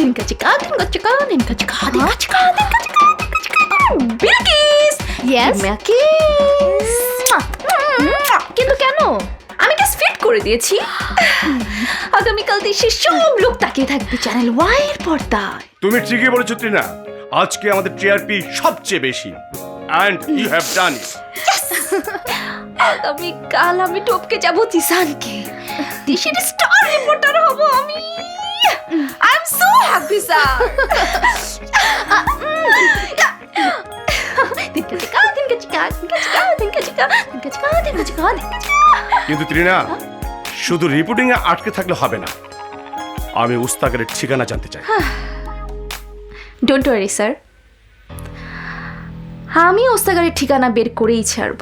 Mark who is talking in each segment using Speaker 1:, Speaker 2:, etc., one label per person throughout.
Speaker 1: ধিনকা চিকা ধিনকা চিকা ধিনকা চিকা ধিনকা চিকা ধিনকা চিকা ধিনকা চিকা বিলকিস
Speaker 2: Yes?
Speaker 1: কিস কিন্তু কেন আমি কিস ফিট করে দিয়েছি আগামীকাল দেশের সব লোক তাকিয়ে থাকবে চ্যানেল ওয়াই এর পর্দায়
Speaker 3: তুমি ঠিকই বলেছো ত্রিনা, আজকে আমাদের টিআরপি সবচেয়ে বেশি and you have done it.
Speaker 1: আগামীকাল আমি টপকে যাবো জিসানকে দেশের স্টার রিপোর্টার হব আমি I am so happy sir ধিনকা চিকা ধিনকা চিকা ধিনকা চিকা ধিনকা চিকা ধিনকা চিকা ধিনকা চিকা ধিনকা চিকা
Speaker 3: কিন্তু ত্রিনা, শুধু রিপোর্টিং এ আটকে থাকলে হবে না, আমি উস্তাকারের ঠিকানা জানতে চাই।
Speaker 1: ডোন্ট ওয়ারি স্যার, আমি ওস্তাগারের ঠিকানা বের করেই ছাড়ব,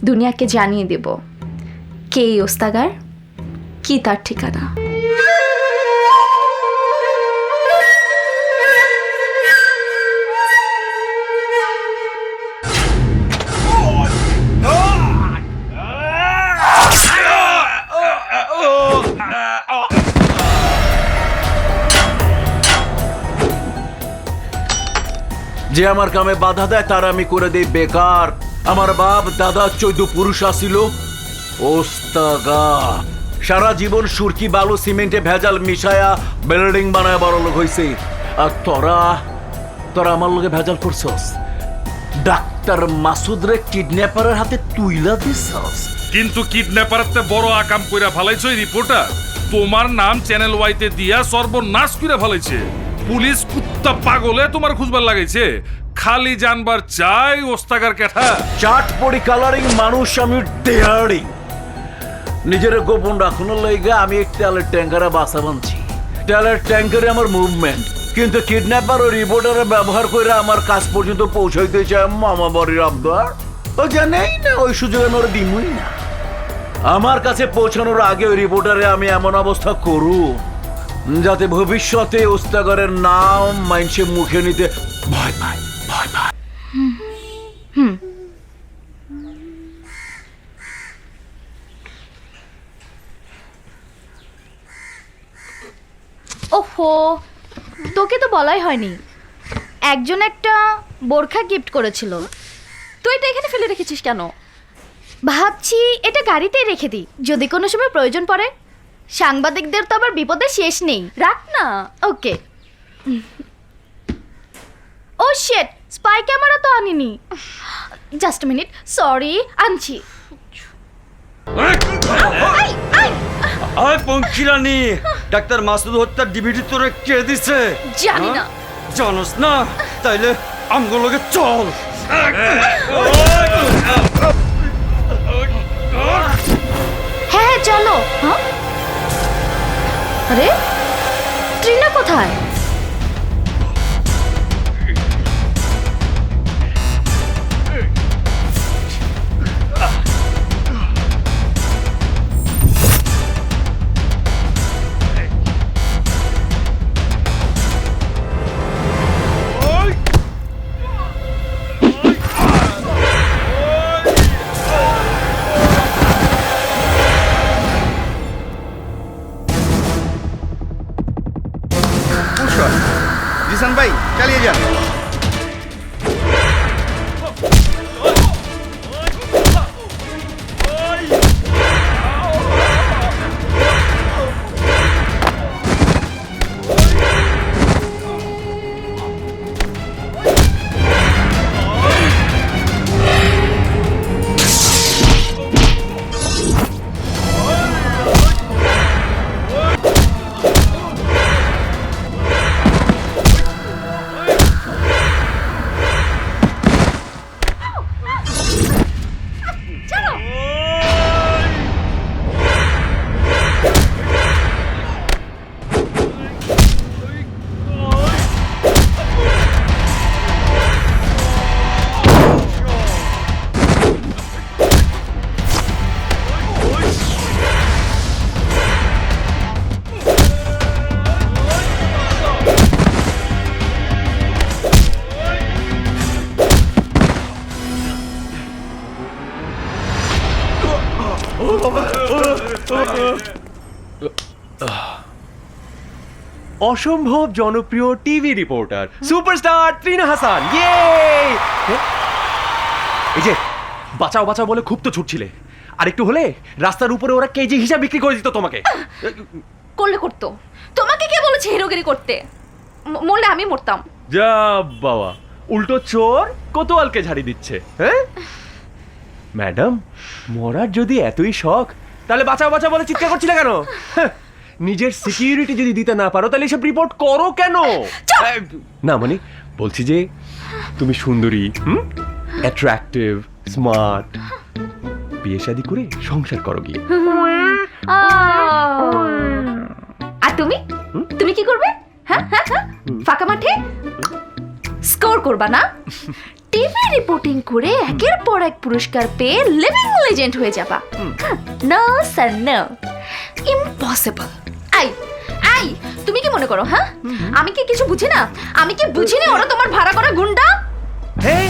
Speaker 1: দুনিয়াকে জানিয়ে দেব কে এই ওস্তাগার, কি তার ঠিকানা।
Speaker 4: যে আমার কামে বাধা দেয় তার আমি করে দেই বেকার। আমার বাপ দাদা 14 পুরুষ আসিল ওস্তাগা, সারা জীবন সুরকি বালু সিমেন্টে ভেজাল মিশায়া বিল্ডিং বানায় বড় লোক হইছে। আর তোরা আমার লোকে ভেজাল করছস, ডাক্তার মাসুদ রে কিডন্যাপারের হাতে তুইলা দিছস।
Speaker 5: কিন্তু কিডন্যাপারতে বড় আকাম কইরা ফেলাইছো এই রিপোর্টার, তোমার নাম চ্যানেল ওয়াইতে দিয়া সর্বনাশ কইরা ফেলাইছে। পুলিশ কুত্তা পাগলে তোমার খুঁজবার লাগাইছে, খালি জানবার চাই ওস্তাগার কেঠা।
Speaker 4: চাট পড়ি কালারিং মানুষ আমি ডেয়ারিং, নিজের গোপন রাখুনের লাইগা আমি এক তেলের ট্যাঙ্কারে বাসা বানছি। তেলের ট্যাঙ্কারে আমার মুভমেন্ট, কিন্তু কিডন্যাপার ও রিপোর্টারে ব্যবহার করে আমার কাজ পর্যন্ত পৌঁছাইতে চায় মামা বাড়ির আবদার। ও জানেই না ওই সুযোগ আমি ওরা দিমই না। আমার কাছে পৌঁছানোর আগে ওই রিপোর্টারে আমি এমন অবস্থা করু যাতে ভবিষ্যতে ওস্তাগারের নাম মানুষে মুখে নিতে ভয় পায়।
Speaker 2: ওহো, তোকে তো বলাই হয়নি, একজন একটা বোরখা গিফট করেছিল।
Speaker 1: তুই এটা এখানে ফেলে রেখেছিস কেন?
Speaker 2: ভাবছি এটা গাড়িতেই রেখে দিই, যদি কোনো সময় প্রয়োজন পড়ে। সাংবাদিকদের তো আবার বিপদের শেষ নেই।
Speaker 1: রাখ না।
Speaker 2: ওকে। ও শিট, স্পাই ক্যামেরা তো আনিনি। জাস্ট মিনিট, সরি, আনছি।
Speaker 6: আয় পঙ্কিরানি, ডাক্তার মাসুদ হত্যার ডিভিডি তোরে কে দিছে?
Speaker 1: জানি না।
Speaker 6: জানোস না? তাইলে আমগুলোকে চল।
Speaker 2: হ্যাঁ চলো। হ্যাঁ, আরে ট্রিনা কোথায়?
Speaker 7: জিসান ভাই চালিয়ে যান।
Speaker 8: অসম্ভব জনপ্রিয় TV reporter superstar Trina Hasan. ইয়ে! এই যে বাঁচাও বাঁচাও বলে খুব তো ছুটছিলে, আর একটু হলে রাস্তার উপরে ওরা কেজি হিসাব বিক্রি করে দিত তোমাকে।
Speaker 1: করলে করতো। তোমাকে কে বলেছে হিরোগিরি করতে? মরলে আমি মরতাম।
Speaker 8: যা বাবা, উল্টো চোর কোতোয়ালকে ঝাড়ি দিচ্ছে। হ্যাঁ ম্যাডাম, মরার যদি এতই শখ তাহলে বাঁচাও বাঁচাও বলে চিৎকার করছিলে কেন? হ্যাঁ, নিজের সিকিউরিটি যদি দিতে না পারো তাহলে এসব রিপোর্ট করো কেন? না মানে বলছি যে তুমি সুন্দরী, অ্যাট্রাক্টিভ, স্মার্ট, বিয়ে শাদী করে সংসার করো গিয়ে।
Speaker 1: আর তুমি তুমি কি করবে? হ্যাঁ হ্যাঁ হ্যাঁ, ফাঁকা মাঠে স্কোর করবা না? টিভি রিপোর্টিং করে একের পর এক পুরস্কার পেয়ে লিভিং লেজেন্ড হয়ে যাবা? No sir, no, impossible. I I, তুমি কি মনে করো? হ্যাঁ, আমি কি কিছু বুঝি না? আমি কি বুঝি না ওরা তোমার ভাড়া করা গুন্ডা?
Speaker 8: হ্যাঁ,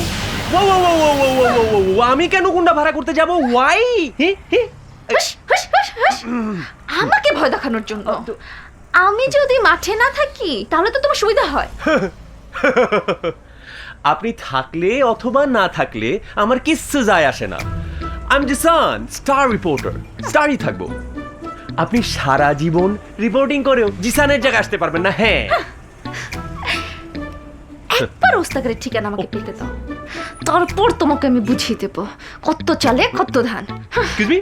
Speaker 8: আমি কেন গুন্ডা ভাড়া করতে যাব? ওয়াই?
Speaker 1: আমাকে ভয় দেখানোর জন্য? আমি যদি মাঠে না থাকি তাহলে তো তোমার সুবিধা হয়।
Speaker 8: আপনি থাকলে অথবা না থাকলে আমার কিচ্ছু যায় আসে না। আমি জিসান, স্টার রিপোর্টার, স্টারই থাকবো। আপনি সারা জীবন রিপোর্টিং করেও জিসানের জায়গায় আসতে পারবেন না। হ্যাঁ,
Speaker 1: একবার ওস্তাগারের ঠিকানা আমাকে পেতে দাও, তারপর তোমাকে আমি বুঝিয়ে দেবো কত চালে কত ধান।
Speaker 8: এক্সকিউজ মি,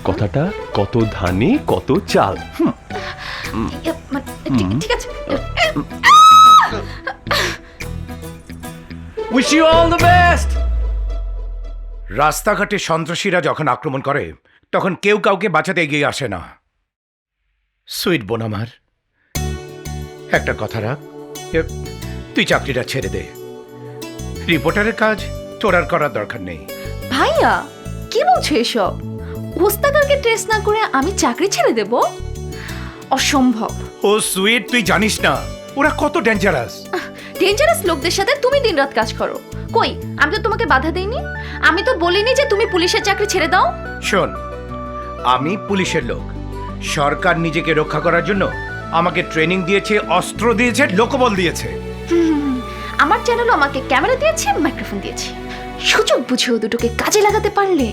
Speaker 8: কথাটা কত ধানে কত চাল।
Speaker 1: ঠিক আছে।
Speaker 8: Wish you all the best.
Speaker 3: রাস্তাঘাটে সন্ত্রাসীরা যখন আক্রমণ করে তখন কেউ কাউকে বাঁচাতে এগিয়ে আসে না। সুইট বোন আমার, একটা কথা রাখ, তুই চাকরিটা ছেড়ে দে। রিপোর্টারের কাজ তোর আর করার দরকার নেই।
Speaker 1: ভাইয়া, কি বলছো এসব? ওস্তাগারকে ট্রেস না করে আমি চাকরি ছেড়ে দেব? অসম্ভব।
Speaker 3: ও সুইট, তুই জানিস না ওরা কত ডেঞ্জারাস।
Speaker 1: ডেঞ্জারাস লোকদের সাথে তুমি দিনরাত কাজ করো। কই, আমি তো তোমাকে বাধা দেইনি। আমি তো বলিনি যে তুমি পুলিশের চাকরি ছেড়ে দাও।
Speaker 3: শোন, আমি পুলিশের লোক। সরকার নিজেকে রক্ষা করার জন্য আমাকে ট্রেনিং দিয়েছে, অস্ত্র দিয়েছে, লোকবল দিয়েছে।
Speaker 1: আমার চ্যানেলও আমাকে ক্যামেরা দিয়েছে, মাইক্রোফোন দিয়েছে। সুযোগ বুঝেও দুটোকে কাজে লাগাতে পারলে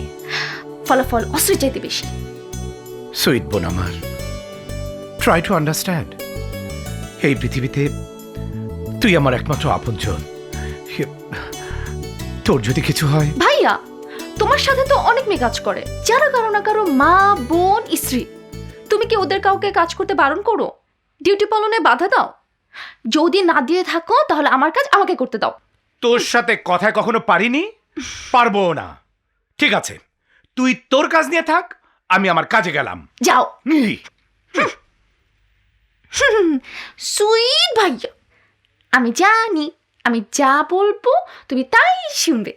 Speaker 1: ফলাফল অস্ত্রের চাইতে বেশি।
Speaker 3: সুইট বোন আমার, ট্রাই টু আন্ডারস্ট্যান্ড। এই পৃথিবীতে তুই আমার একমাত্র আপনজন। তোর যদি কিছু হয়।
Speaker 1: ভাইয়া, তোমার সাথে তো অনেক মেয়ে কাজ করে, যারা কারো না কারো মা, বোন, স্ত্রী। তুমি কি ওদের কাউকে কাজ করতে বারণ করো? ডিউটি পালনে বাধা দাও? যদি না দিয়ে থাকো তাহলে আমার কাজ আমাকে করতে দাও।
Speaker 3: তোর সাথে কথায় কখনো পারিনি, পারবো না। ঠিক আছে, তুই তোর কাজ নিয়ে থাক, আমি আমার কাজে গেলাম।
Speaker 1: যাও। সুইট ভাইয়া, আমি জানি আমি যা বলবো তুমি তাই শুনবে।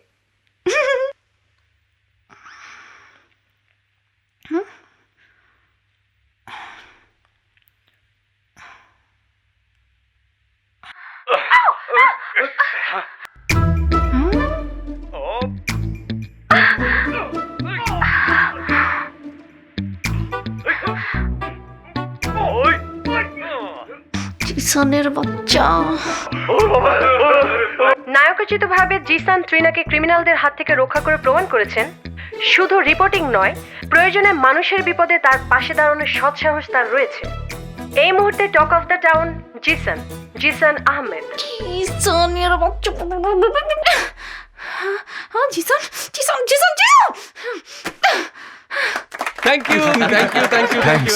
Speaker 1: জিসানের বাচ্চা।
Speaker 9: নায়কোচিতভাবে জিসান ত্রিনাকে ক্রিমিনালদের হাত থেকে রক্ষা করে প্রমাণ করেছেন শুধু রিপোর্টিং নয়, প্রয়োজনে মানুষের বিপদে তার পাশে দাঁড়ানোর সৎসাহস তার রয়েছে। এই মুহূর্তে talk of the town Jisan Ahmed.
Speaker 1: জিসানের বাচ্চা। Jisan Jisan Jisan Jisan.
Speaker 8: Thank you, thank you, thank you, thank you.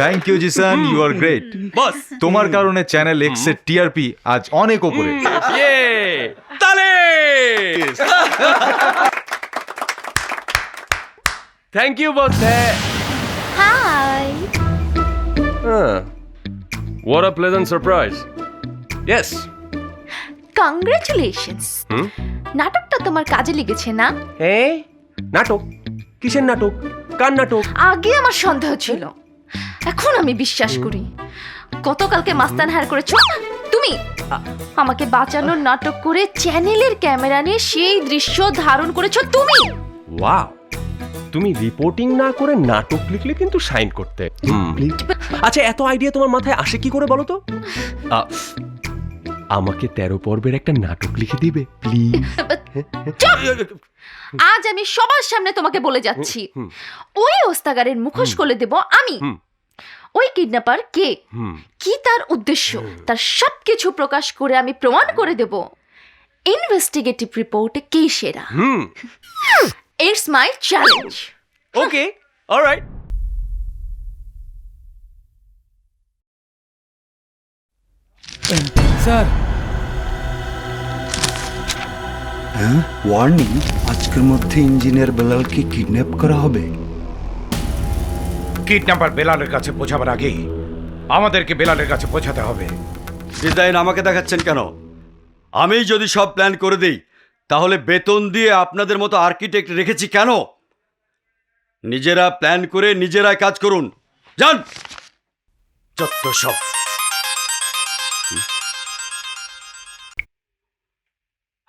Speaker 10: Thank you Jisan, you are great.
Speaker 8: Boss,
Speaker 10: তোমার কারণে চ্যানেল এক্স এর টিআরপি আজ অনেক উপরে।
Speaker 8: ইয়ে তালে। Thank you boss.
Speaker 1: Hi.
Speaker 8: What a pleasant surprise. Yes.
Speaker 1: Congratulations. নাটকটা তোমার কাজে লেগেছে না?
Speaker 8: হ্যাঁ, নাটক? কিসের নাটক? কার নাটক?
Speaker 1: আগে আমার সন্দেহ ছিল, এখন আমি বিশ্বাস করি। গতকালকে মাস্তান হায়ার করেছো তুমি, আমাকে বাঁচানোর নাটক করে চ্যানেলের ক্যামেরা নিয়ে সেই দৃশ্য ধারণ করেছো তুমি।
Speaker 8: ওয়াও, তুমি রিপোর্টিং না করে নাটক লিখলে কিন্তু সাইন করতে। আচ্ছা, এত আইডিয়া তোমার মাথায় আসে কি করে বলো তো? আমাকে 13 পর্বের একটা নাটক লিখে দিবে প্লিজ?
Speaker 1: আজ আমি সবার সামনে তোমাকে বলে যাচ্ছি, ওই ওস্তাগারের মুখোশ খুলে দেব আমি। ওই কিডন্যাপার কে, কি তার উদ্দেশ্য, তার সবকিছু প্রকাশ করে আমি প্রমাণ করে দেব ইনভেস্টিগেটিভ রিপোর্টে কে সেরা। It's my challenge.
Speaker 8: Okay, alright.
Speaker 6: Sir, হ্যাঁ, ওয়ার্নিং, আজকের মধ্যে ইঞ্জিনিয়ার বেলালকে কিডন্যাপ করা হবে।
Speaker 3: কিডন্যাপার বেলালের কাছে পৌঁছাবার আগেই আমাদেরকে বেলালের কাছে পৌঁছাতে হবে।
Speaker 6: ডিজাইন আমাকে দেখাচ্ছেন কেন? আমি যদি সব প্ল্যান করে দেই তাহলে বেতন দিয়ে আপনাদের মতো আর্কিটেক্ট রেখেছি কেন? নিজেরা প্ল্যান করে নিজেরাই কাজ করুন, যান। যত সব।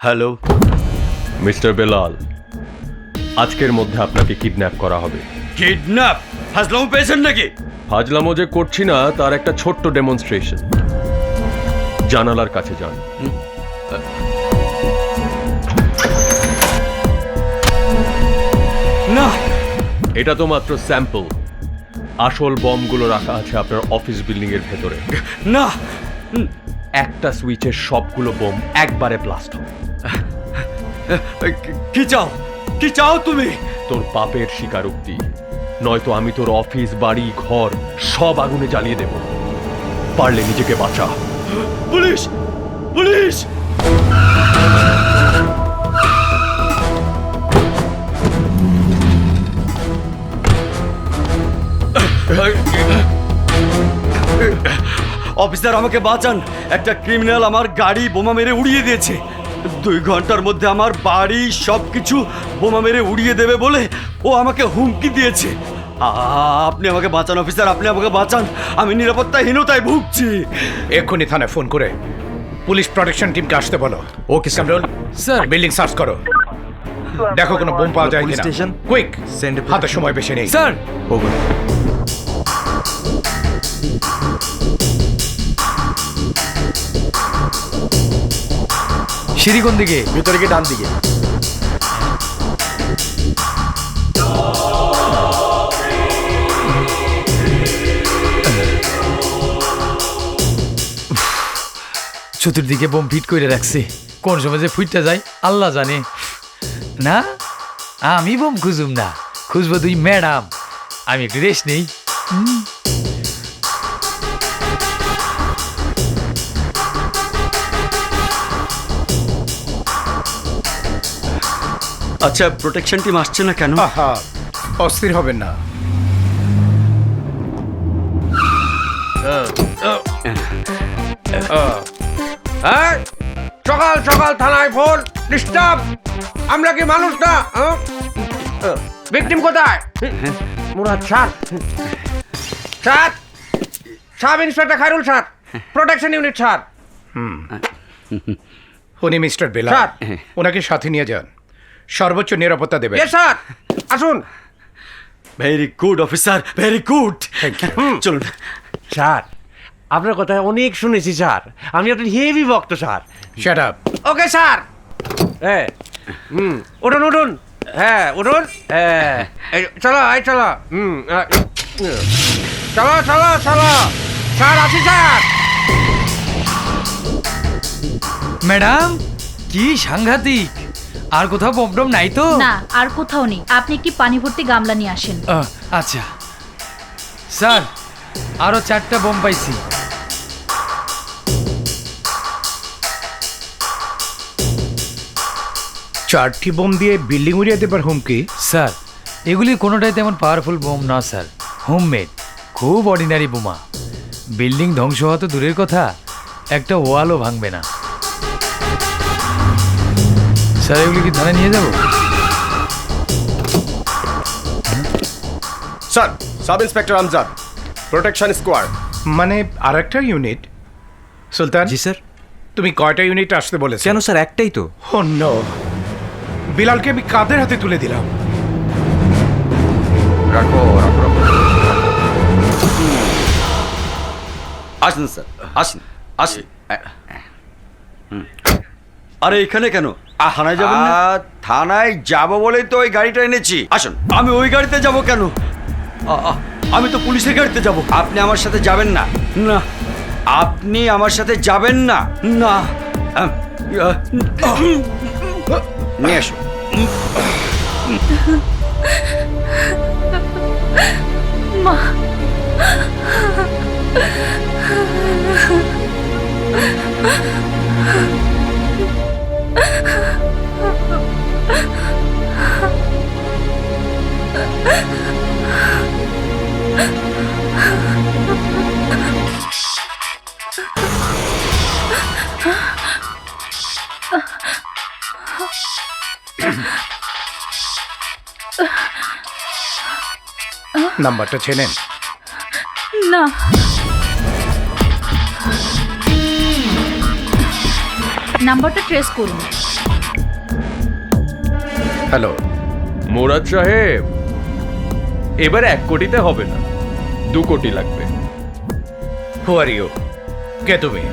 Speaker 6: হ্যালো
Speaker 8: মিস্টার বেলাল, আজকের মধ্যে আপনাকে কিডন্যাপ করা হবে।
Speaker 6: কিডন্যাপ? হাজলাম পেয়েছেন নাকি?
Speaker 8: ফাজলামো যে করছি না তার একটা ছোট্ট ডেমনস্ট্রেশন। জানালার কাছে যান।
Speaker 6: না,
Speaker 8: এটা তো মাত্র স্যাম্পল। আসল বমগুলো রাখা আছে আপনার অফিস বিল্ডিং এর ভেতরে।
Speaker 6: না,
Speaker 8: একটা সুইচের সবগুলো বোম একবারে ব্লাস্ট হবে।
Speaker 6: কি চাও? কি চাও তুমি?
Speaker 8: তোর পাপের স্বীকারোক্তি, নয়তো আমি তোর অফিস, বাড়ি, ঘর সব আগুনে জ্বালিয়ে দেব। পারলে নিজেকে বাঁচা।
Speaker 6: পুলিশ! পুলিশ! অফিসার, আমাকে বাঁচান। একটা ক্রিমিনাল আমার গাড়ি বোমা মেরে উড়িয়ে দিয়েছে। 2 ঘন্টার মধ্যে আমার বাড়ি সবকিছু বোমা মেরে উড়িয়ে দেবে বলে ও আমাকে হুমকি দিয়েছে। আপনি আমাকে বাঁচান অফিসার, আপনি আমাকে বাঁচান। আমি নিরাপত্তাহীনতায় ভুগছি।
Speaker 3: এক্ষুনি থানায় ফোন করে পুলিশ প্রোটেকশন টিমকে আসতে বলো। ওকে কামরুল,
Speaker 10: স্যার।
Speaker 3: বিল্ডিং সার্চ করো, দেখো কোনো বোম পাওয়া যায় কিনা।
Speaker 10: স্টেশন
Speaker 3: কুইক,
Speaker 10: সেন্ড
Speaker 3: হাতে সময় বেশি নেই।
Speaker 10: স্যার। ওকে। সিঁড়ি কোন দিকে?
Speaker 7: ভিতরে গিয়ে ডান দিকে।
Speaker 10: চতুর্দিকে বোম ফিট করে রাখছে, কোন সময় যে ফুটতে যায় আল্লাহ জানে। না, আমি বোম খুঁজুম না, খুঁজবো তুই ম্যাডাম। আমি একটু রেস্ট নেই।
Speaker 6: আচ্ছা, প্রোটেকশন টিম আসছে না কেন?
Speaker 3: আহা, অস্থির হবেন না।
Speaker 11: সকাল সকাল থানায় ফোন, ডিস্টার্ব। আমরা কি মানুষ না? ভিকটিম কোথায়? Murad sir, sir, sub inspector Khairul sir, protection unit sir.
Speaker 3: উনি মিস্টার বেলাল,
Speaker 11: স্যার।
Speaker 3: ওনাকে সাথে নিয়ে যান, সর্বোচ্চ নিরাপত্তা দেবেন।
Speaker 11: এ স্যার, আসুন।
Speaker 6: Very good officer, very good. চলুন
Speaker 11: স্যার, আপনার কথা অনেক শুনেছি স্যার, আমি আপনার হেভি ভক্ত sir.
Speaker 3: Shut up.
Speaker 11: Okay sir. হ্যাঁ, উঠুন উঠুন। হ্যাঁ, উঠুন। হ্যাঁ, চলো, এই চলো। চলো চলো চলো স্যার, আসি স্যার।
Speaker 10: ম্যাডাম, কি সাংঘাতিক! আর কোথাও বোম টোম নাই তো?
Speaker 2: না, আর কোথাও নেই। আপনি একটি পানি ভর্তি গামলা নিয়ে আসেন।
Speaker 10: আচ্ছা স্যার, আরো 4টা বোম পাইছি।
Speaker 3: চারটি বোম দিয়ে বিল্ডিং উড়িয়ে দেবার হুমকি?
Speaker 10: স্যার, এগুলি কোনোটাই তেমন পাওয়ারফুল বোম না স্যার, হোমমেড, খুব অর্ডিনারি বোমা। বিল্ডিং ধ্বংস হওয়া তো দূরের কথা, একটা ওয়ালও ভাঙবে না। স্যার, এগুলি কি থানায় নিয়ে যাব?
Speaker 7: Sir, sub inspector Amjad, protection squad.
Speaker 3: মানে আর একটা ইউনিট? সুলতান,
Speaker 10: জি স্যার।
Speaker 3: তুমি কয়টা ইউনিট আসতে বলেছো?
Speaker 10: কেন স্যার, একটাই তো।
Speaker 3: ও নো, বিলালকে আমি কাদের হাতে তুলে দিলাম?
Speaker 6: রাখো রাখো রাখো। আসুন স্যার, আসুন আসুন। আরে এখানে কেন? থানায় যাবেন না? থানায় যাব বলেই তো ওই গাড়িটা এনেছি। আসুন। আমি ওই গাড়িতে যাব কেন? আমি তো পুলিশের গাড়িতে যাব। আপনি আমার সাথে যাবেন না। না, আপনি আমার সাথে যাবেন না। না, নিয়ে আসো।
Speaker 1: মা,
Speaker 3: নাম্বারটা চেনেন?
Speaker 1: না। নাম্বারটা ট্রেস করুন।
Speaker 3: হ্যালো,
Speaker 8: মুরাদ সাহেব, এবার 1 কোটিতে হবে না, 2 কোটি লাগবে।
Speaker 3: হু আর ইউ? কে তুমি?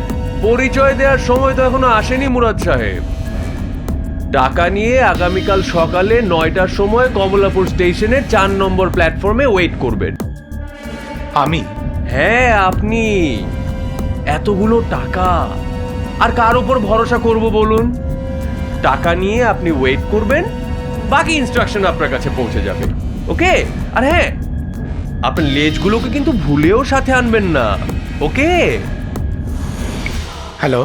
Speaker 8: পরিচয় দেওয়ার সময় তো এখনো আসেনি মুরাদ সাহেব। টাকা নিয়ে আগামীকাল সকালে 9টার সময় কমলাপুর স্টেশনের 4 নম্বর প্ল্যাটফর্মে ওয়েট করবেন।
Speaker 3: আমি?
Speaker 8: হ্যাঁ, আপনি। এতগুলো টাকা আর কার উপর ভরসা করব বলুন? টাকা নিয়ে আপনি ওয়েট করবেন, বাকি ইনস্ট্রাকশন আপনার কাছে পৌঁছে যাবে। ওকে? আর হ্যাঁ, আপনার লেজগুলোকে কিন্তু ভুলেও সাথে আনবেন না। ওকে?
Speaker 3: হ্যালো,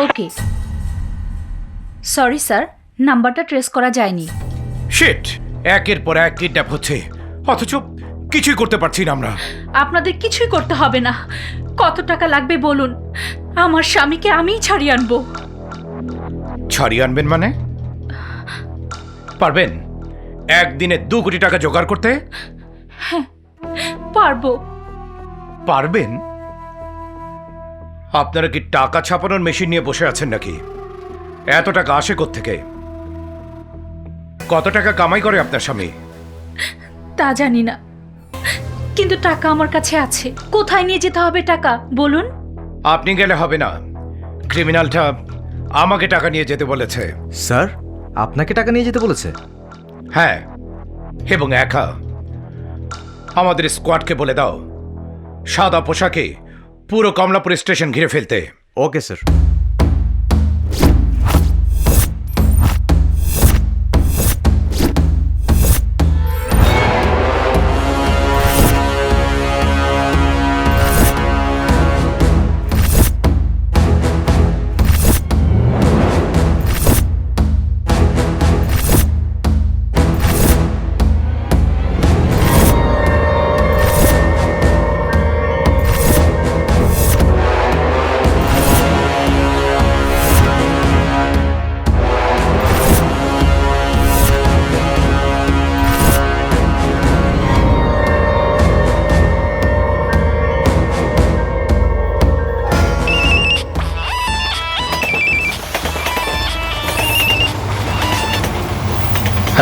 Speaker 1: ওকে, সরি স্যার, নাম্বারটা ট্রেস করা যায়নি।
Speaker 3: শিট! একের পর এক কিডন্যাপ হচ্ছে, অথচ কিছুই করতে পারছি না আমরা।
Speaker 1: আপনাদের কিছুই করতে হবে না। কত টাকা লাগবে বলুন, আমার স্বামীকে আমিই ছাড়িয়ে আনবো।
Speaker 3: ছাড়িয়ে আনবেন মানে? পারবেন একদিনে 2 কোটি টাকা জোগাড় করতে?
Speaker 1: পারবো।
Speaker 3: পারবেন? আপনারা কি টাকা ছাপানোর মেশিন নিয়ে বসে আছেন নাকি? এত টাকা আসে কোত্থেকে? কত টাকা কামাই করে আপনার স্বামী?
Speaker 1: তা জানি না, কিন্তু টাকা আমার কাছে আছে। কোথায় নিয়ে যেতে হবে টাকা বলুন?
Speaker 3: আপনি গেলে হবে না, ক্রিমিনালটা আমাকে টাকা নিয়ে যেতে বলেছে।
Speaker 7: স্যার, আপনাকে টাকা নিয়ে যেতে বলেছে?
Speaker 3: হ্যাঁ, এবং একা। আমাদের স্কোয়াডকে বলে দাও সাদা পোশাকে পুরো কমলাপুর স্টেশন ঘিরে ফেলতে।
Speaker 7: Okay sir.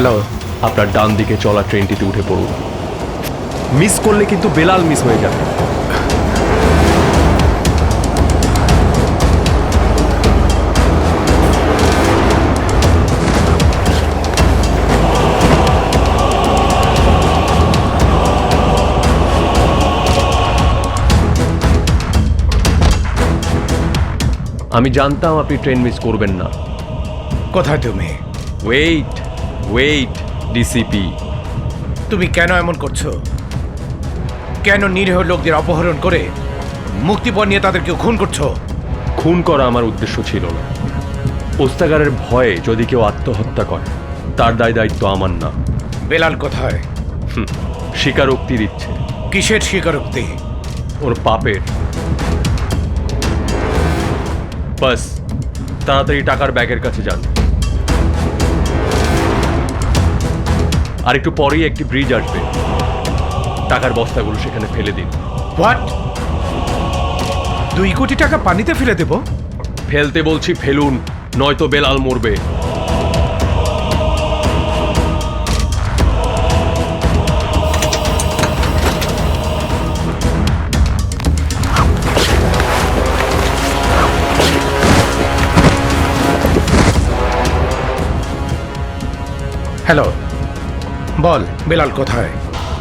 Speaker 3: হ্যালো,
Speaker 8: আপনার ডান দিকে চলা ট্রেনটিতে উঠে পড়ুন। মিস করলে কিন্তু বেলাল মিস হয়ে যাবে। আমি জানতাম আপনি ট্রেন মিস করবেন না।
Speaker 3: কোথায় তুমি?
Speaker 8: ওয়েট ওয়েট ডিসিপি,
Speaker 3: তুমি কেন এমন করছো? কেন নিরীহ লোকদের অপহরণ করে মুক্তিপণ নিয়ে তাদেরকে খুন করছো?
Speaker 8: খুন করা আমার উদ্দেশ্য ছিল না। ওস্তাগারের ভয়ে যদি কেউ আত্মহত্যা করে তার দায় দায়িত্ব আমার না।
Speaker 3: বেলাল কোথায়?
Speaker 8: স্বীকারোক্তি দিচ্ছে।
Speaker 3: কিসের স্বীকারোক্তি?
Speaker 8: ওর পাপের। বাস তাড়াতাড়ি টাকার ব্যাগের কাছে যান। আর একটু পরেই একটি ব্রিজ আসবে, টাকার বস্তাগুলো সেখানে ফেলে দিন।
Speaker 3: হোয়াট? 2 কোটি টাকা পানিতে ফেলে দেব?
Speaker 8: ফেলতে বলছি ফেলুন, নয়তো বেলাল মরবে।
Speaker 3: হ্যালো, বল বেলাল কোথায়?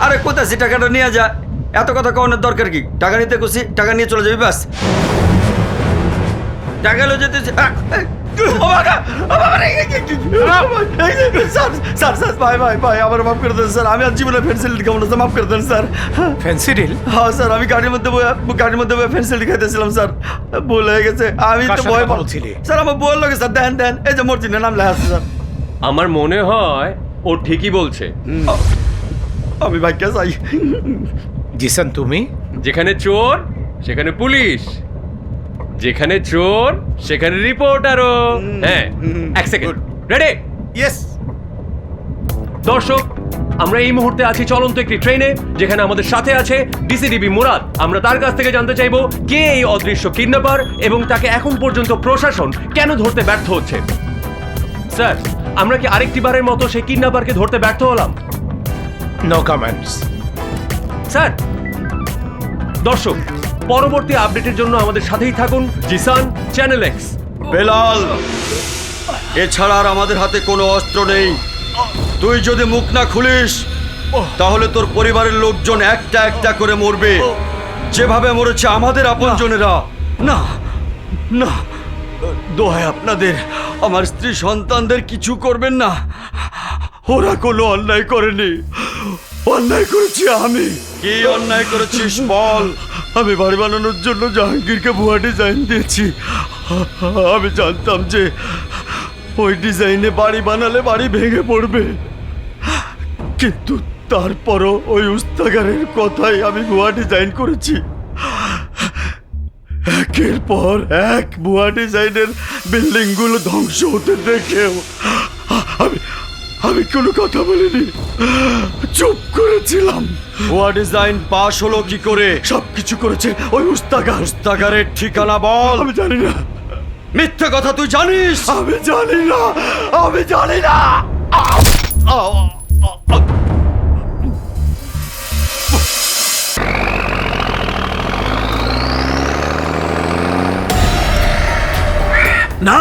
Speaker 6: আরে কোথায় সে টাকাটা নিয়ে যা, এত কথা কওয়ানোর দরকার কি? টাকা নিতে খুশি, টাকা নিয়ে চলে যাবি ব্যাস। টাকা লো যেতে স্যার স্যার ভাই ভাই ভাই আমার মাফ করে দেন স্যার, আমি আর জীবনে ফেন্সিল খাবো না স্যার, মাফ করে দেন স্যার।
Speaker 3: ফেন্সিডিল?
Speaker 6: হ্যাঁ স্যার, আমি গাড়ির মধ্যে ফেন্সিল খাইতেছিলাম স্যার, ভুল হয়ে গেছে। আমি
Speaker 3: কার
Speaker 6: তো
Speaker 3: সাথে
Speaker 6: ভয়
Speaker 3: কথা বলছিলি?
Speaker 6: স্যার, আমার বল লাগে স্যার, দেন দেন, এই যে মর্জিনের নাম লেখা আছে স্যার।
Speaker 8: আমার মনে হয় ও ঠিকই বলছে।
Speaker 6: আমি ভাগ্যা চাই।
Speaker 3: জিসান তুমি?
Speaker 8: যেখানে চোর সেখানে পুলিশ, যেখানে চোর সেখানে রিপোর্টারও। হ্যাঁ, এক সেকেন্ড, রেডি?
Speaker 7: ইয়েস।
Speaker 8: দর্শক, আমরা এই মুহূর্তে আছি চলন্ত একটি ট্রেনে, যেখানে আমাদের সাথে আছে ডিসিডিবি মুরাদ। আমরা তার কাছ থেকে জানতে চাইবো কে এই অদৃশ্য কিডন্যাপার এবং তাকে এখন পর্যন্ত প্রশাসন কেন ধরতে ব্যর্থ হচ্ছে। স্যার, আমরা কি আরেকটি বারের মতো সেই কিডন্যাপারকে ধরতে ব্যর্থ হলাম?
Speaker 3: No comments.
Speaker 8: স্যার, দর্শক, পরবর্তী আপডেটের জন্য আমাদের সাথেই থাকুন জিসান চ্যানেল এক্স।
Speaker 6: বেলাল, এছাড়া আর আমাদের হাতে কোনো অস্ত্র নেই। তুই যদি মুখ না খুলিস তাহলে তোর পরিবারের লোকজন একটা একটা করে মরবে, যেভাবে মরেছে আমাদের আপনজনেরা। না না, দোহাই আপনাদের, আমার স্ত্রী সন্তানদের কিছু করবেন না। ওরা কোনো অন্যায় করেনি, অন্যায় করেছি আমি। কি অন্যায় করেছিস বল? আমি বাড়ি বানানোর জন্য জাহাঙ্গীরকে ভুয়া ডিজাইন দিয়েছি। আমি জানতাম যে ওই ডিজাইনে বাড়ি বানালে বাড়ি ভেঙে পড়বে, কিন্তু তারপরও ওই উস্তাগারের কথাই আমি ভুয়া ডিজাইন করেছি। একের পর এক ভুয়া ডিজাইনের বিল্ডিংগুলো ধ্বংস হতে দেখেও আমি কোনো কথা বলিনি, চুপ করেছিলাম। ভুয়া ডিজাইন পাশ হলো কি করে? সবকিছু করেছে ওই উস্তাগার। উস্তাগারের ঠিকানা বল। আমি জানি না। মিথ্যে কথা তুই জানিস? আমি জানি না, আমি জানি না।
Speaker 4: না,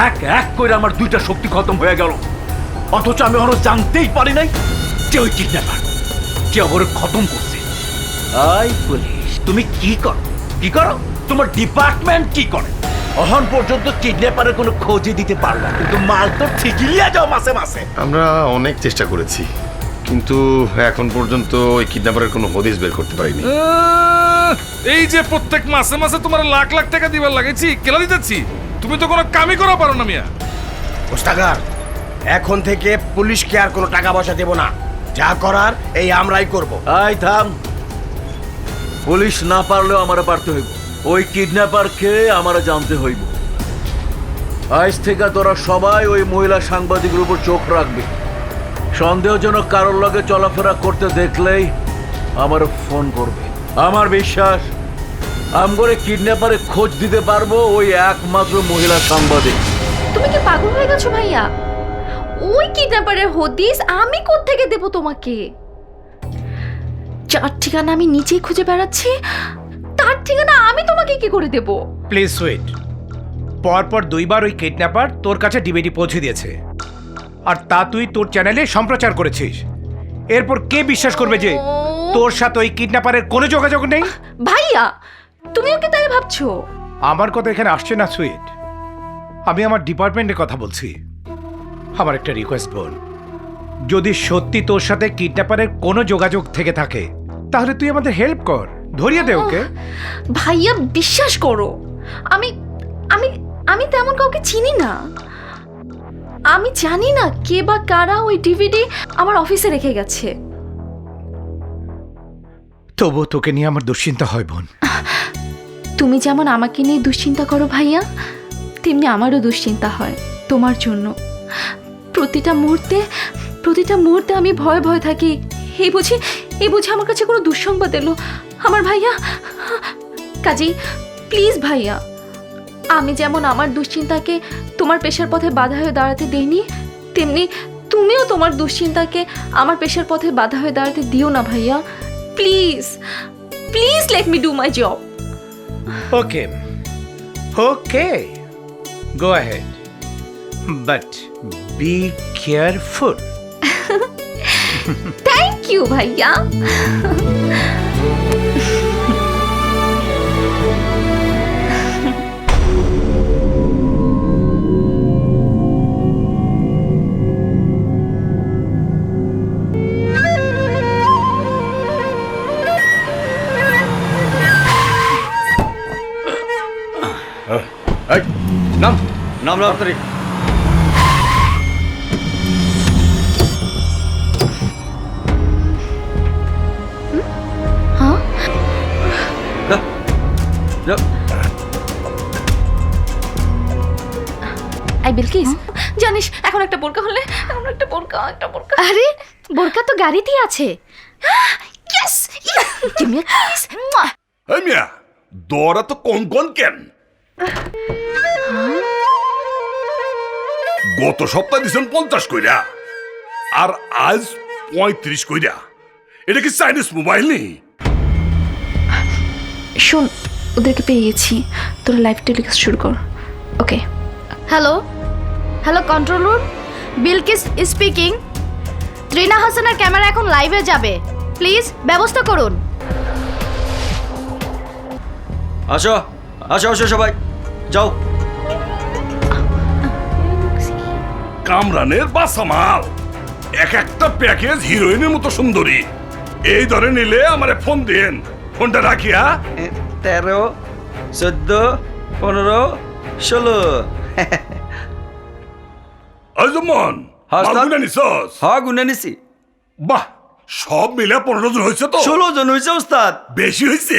Speaker 4: এক এক করে আমার দুইটা শক্তি খতম হয়ে গেল, অথচ আমি ওরা জানতেই পারি নাই যে ওই কিডন্যাপার কে ওরে খতম করছে। আই পুলিশ, তুমি কি করো? কি করো? তোমার ডিপার্টমেন্ট কি করে? অহন পর্যন্ত কিডন্যাপারের কোনো খোঁজই দিতে পারলা, কিন্তু মাল তো ঠিকই লিয়ে যাও মাসে মাসে।
Speaker 7: আমরা অনেক চেষ্টা করেছি, কিন্তু এখন পর্যন্ত ওই কিডন্যাপারের কোনো হদিস বের করতে পারিনি।
Speaker 5: এই যে প্রত্যেক মাসে মাসে তোমার লাখ লাখ টাকা দিবার লাগেছি, কেলা দিতেছি, তুমি তো কোনো কামই করা পারো না মিয়া।
Speaker 11: ওস্তাগার, এখন থেকে পুলিশকে আর কোনো টাকা পয়সা দেব না, যা করার এই আমরাই করব।
Speaker 4: আই থাম, পুলিশ না পারলেও আমারে পারতে হইব। ওই কিডন্যাপারকে আমারে জানতে হইব। আজ থেকে তোরা সবাই ওই মহিলা সাংবাদিকের উপর চোখ রাখবি। সন্দেহজনক কারোর লগে চলাফেরা করতে দেখলেই আমার ফোন করবে। আমার বিশ্বাস আমগরে কিডন্যাপারে খোঁজ দিতে পারবো ওই একমাত্র মহিলা সাংবাদিক।
Speaker 1: তুমি কি পাগল হয়ে গেছো ভাইয়া? ওই কিডন্যাপারের হদিস আমি কোত্থেকে দেব তোমাকে? যার ঠিকানা আমি নিজেই খুঁজে বেড়াচ্ছি, তার ঠিকানা আমি তোমাকে কি করে দেব?
Speaker 3: Please sweet. পরপর দুইবার ওই কিডন্যাপার তোর কাছে ডিভিডি পৌঁছে দিয়েছে, আর তা তুই তোর চ্যানেলে সম্প্রচার করেছিস। এরপর কে বিশ্বাস করবে যে তোর সাথে ওই কিডন্যাপারের কোনো যোগাযোগ নেই?
Speaker 1: ভাইয়া, তুমিও কি তাই ভাবছো?
Speaker 3: আমার কথা এখানে আসছে না সুইট, আমি আমার ডিপার্টমেন্টের কথা বলছি। আমার একটা রিকোয়েস্ট বোন, যদি সত্যি তোর সাথে কিডন্যাপারের কোনো যোগাযোগ থেকে থাকে তাহলে তুই আমাদের হেল্প কর, ধরিয়ে দে ওকে।
Speaker 1: ভাইয়া বিশ্বাস করো, আমি আমি আমি তেমন কাউকে চিনি না। আমি জানি না কে বা কারা ওই ডিভিডি আমার অফিসে রেখে গেছে।
Speaker 3: তবু তোকে নিয়ে আমার দুশ্চিন্তা হয় বোন।
Speaker 1: তুমি যেমন আমাকে নিয়ে দুশ্চিন্তা করো ভাইয়া, তেমনি আমারও দুশ্চিন্তা হয় তোমার জন্য। প্রতিটা মুহূর্তে আমি ভয় ভয় থাকি। এই বুঝি আমার কাছে কোনো দুঃসংবাদ এলো আমার ভাইয়া। কাজেই প্লিজ ভাইয়া, আমি যেমন আমার দুশ্চিন্তাকে তোমার পেশার পথে বাধা হয়ে দাঁড়াতে দেইনি, তেমনি তুমিও তোমার দুশ্চিন্তাকে আমার পেশার পথে বাধা হয়ে দাঁড়াতে দিও না ভাইয়া। Please please let me do my job.
Speaker 3: Okay okay, go ahead, but be careful.
Speaker 1: Thank you ভাইয়া।
Speaker 6: এই, নাম নাম তাড়াতাড়ি।
Speaker 2: হ্যাঁ
Speaker 6: যা, যা।
Speaker 1: আই বিলকিস, জানিস এখন একটা বোরকা হলে, এখন একটা বোরকা।
Speaker 2: আরে বোরকা তো গাড়িতেই আছে।
Speaker 1: Yes, give me a kiss. Mwah.
Speaker 5: এই মিয়া দরা তো কোন কেন? গত সপ্তাহে দিছেন 50 কইরা, আর আজ 35 কইরা। এটা কি চাইনিজ মোবাইল নেই?
Speaker 1: শোন, ওদেরকে পেয়ে গেছি, তোর লাইভ টেলিকাস্ট শুরু কর। Okay.
Speaker 2: Hello hello control room, Bilkis speaking. Trina হাসানের ক্যামেরা এখন লাইভে যাবে, প্লিজ ব্যবস্থা করুন।
Speaker 6: আসো আসো আসো সবাই যাও।
Speaker 5: কামরানের বাসামাল, এক একটা প্যাকেজ হিরোইনের মতো সুন্দরী। এই ধরে নিলে আমারে ফোন দেন, ফোনটা রাখিয়া।
Speaker 6: 13, 14, 15, 16।
Speaker 5: আজমন মালগুনা নিছস?
Speaker 6: হ্যাঁ গুনে নিছি।
Speaker 5: বাহ, সব মিলে 15 জন হয়েছে তো?
Speaker 6: 16 জন হয়েছে ওস্তাদ।
Speaker 5: বেশি হয়েছে?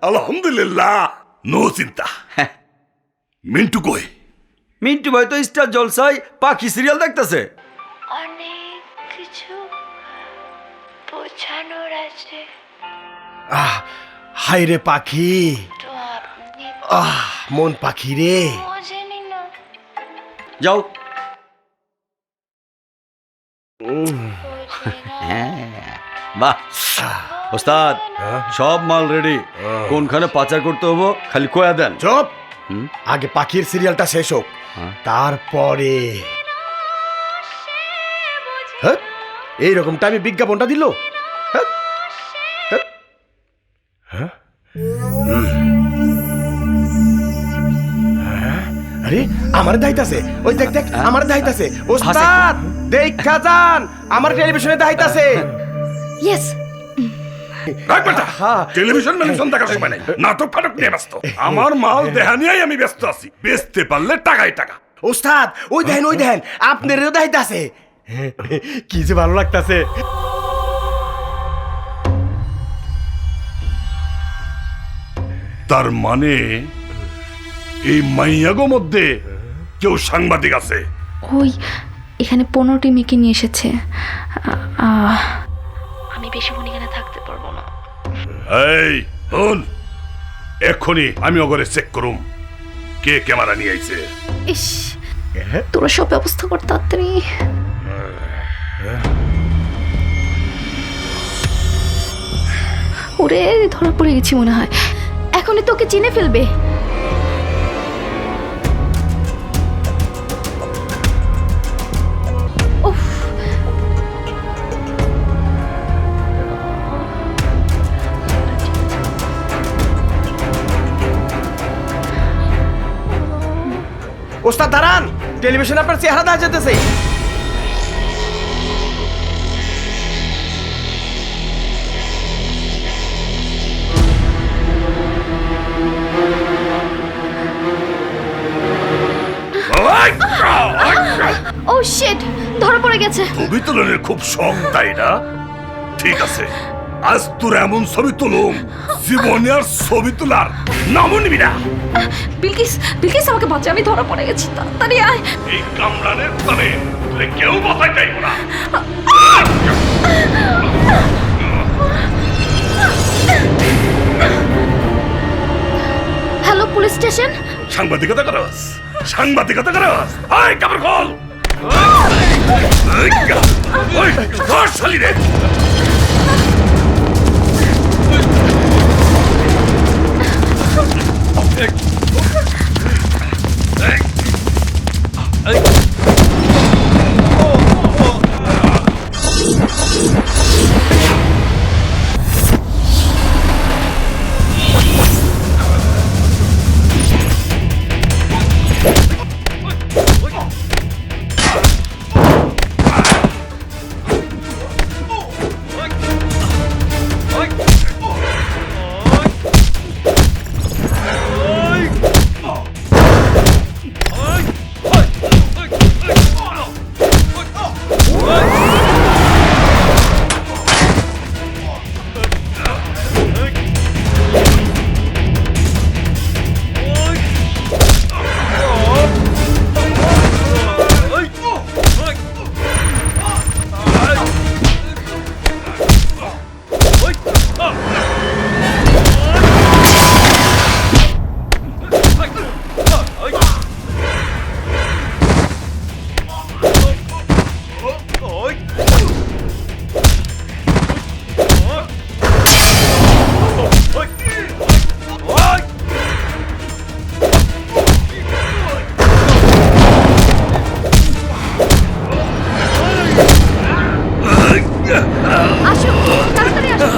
Speaker 5: আলহামদুলিল্লাহ, নো চিন্তা। মিন্টু কই?
Speaker 6: মিন্টু ভাই তো স্টার জলসায় পাখি সিরিয়াল দেখতেছে।
Speaker 2: অনেক কিছু বোঝানোর আছে,
Speaker 7: হাই রে পাখি,
Speaker 2: তো আপনি
Speaker 7: মন পাখি রে।
Speaker 2: বোঝেনি না।
Speaker 6: যাও। বাহ ওস্তাদ, সব মাল রেডি। কোনখানে পাচার করতে হবো খালি কয়া দেন।
Speaker 7: চুপ, আগে পাখির সিরিয়ালটা শেষ হোক, তারপরে। হ্যাঁ, এইরকম টাইমে বিজ্ঞাপনটা দিল। হ্যাঁ, হ্যাঁ, হ্যাঁ। আরে আমার দায়িত্ব ওই দেখ দেখ, আমার দায়িত্ব আছে। ওস্তাদ দেখা যান, আমার টেলিভিশনে দায়িত্ব আছে।
Speaker 2: ইয়েস।
Speaker 5: টেলিভিশন দেখার সময় নাই, নাটক ফাটক নিয়ে ব্যস্ত। আমার মাল দেহা নিয়েই আমি ব্যস্ত আছি। বেচতে পারলে টাকাই টাকা।
Speaker 7: ওস্তাদ ওই দেখেন আপনারও দায়িত্ব আছে। কি যে ভালো লাগতাছে।
Speaker 5: তার মানে এই মাইয়াগো মধ্যে কেউ সাংবাদিক আছে।
Speaker 1: ওই এখানে 15টি মেয়েকে নিয়ে এসেছে। আমি বেশিক্ষণ এখানে থাকতে পারবো না।
Speaker 5: এই হন, এক্ষুনি আমি ওগরে চেক করুম কে ক্যামেরা নিয়ে আইছে।
Speaker 2: ইস,
Speaker 1: তোরা সব ব্যবস্থা কর তাড়াতাড়ি। ওরে ধরা পড়ে গেছি মনে হয়।
Speaker 2: এখনই তোকে চিনে ফেলবে। উফ,
Speaker 7: ওস্তাদ দাঁড়ান, টেলিভিশনে আপনার চেহারা দেখা যেতেছে।
Speaker 2: ও শিট, ধরা পড়ে গেছে।
Speaker 5: ছবি তোলার খুব শখ, তাই না? ঠিক আছে, আজ তোর এমন ছবি তুলুম জীবনে আর ছবি তোলার নামও নিবি না।
Speaker 1: বিলকিস, বিলকিস আমাকে বাঁচা, আমি ধরা পড়ে গেছি, তাড়াতাড়ি আয়।
Speaker 5: এই কামরানের তলে তোরে কেউ বাঁচাই চাইব না।
Speaker 2: Hello police station.
Speaker 5: সাংবাদিকতা করস, সাংবাদিকতা করস। হাই কাপড় খোল। ওই ধর শালি রে।
Speaker 2: আসো তাড়াতাড়ি আসো।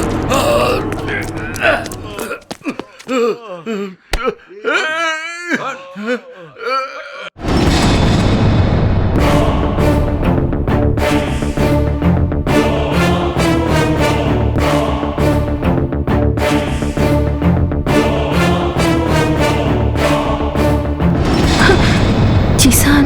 Speaker 1: জিসান,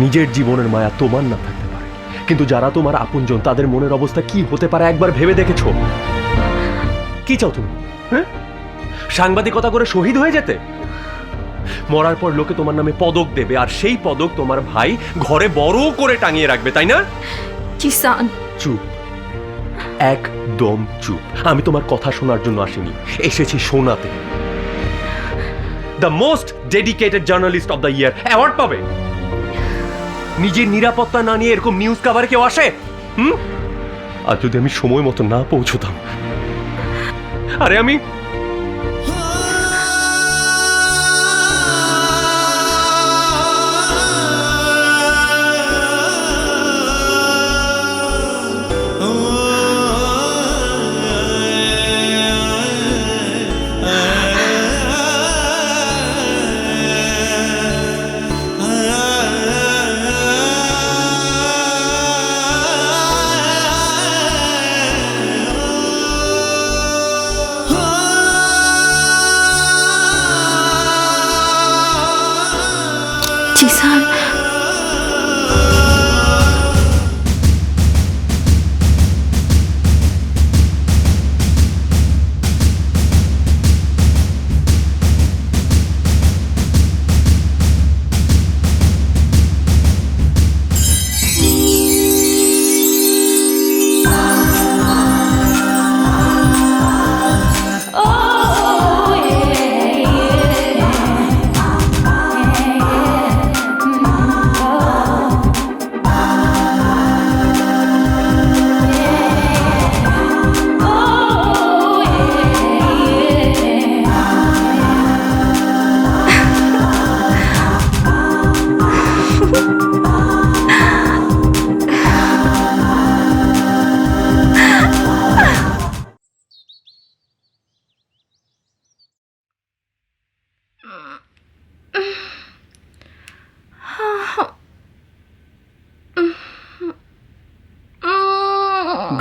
Speaker 8: নিজের জীবনের মায়া তোমার না থাকতে পারে, কিন্তু যারা তোমার আপনজন তাদের মনের অবস্থা কি হতে পারে একবার ভেবে দেখেছো? কি চাও তুমি? হ্যাঁ, সাংবাদিকতা করে শহীদ হয়ে যেতে? মরার পর লোকে তোমার নামে পদক দেবে, আর সেই পদক তোমার ভাই ঘরে বড় করে টাঙিয়ে রাখবে, তাই না?
Speaker 1: জিসান,
Speaker 8: চুপ, একদম চুপ। আমি তোমার কথা শোনার জন্য আসিনি, এসেছি শোনাতে। The most dedicated journalist of the year award পাবে। নিজের নিরাপত্তা না নিয়ে এরকম নিউজ কভারে কেউ আসে? আর যদি আমি সময় মতো না পৌঁছতাম, আরে আমি
Speaker 1: Jisan,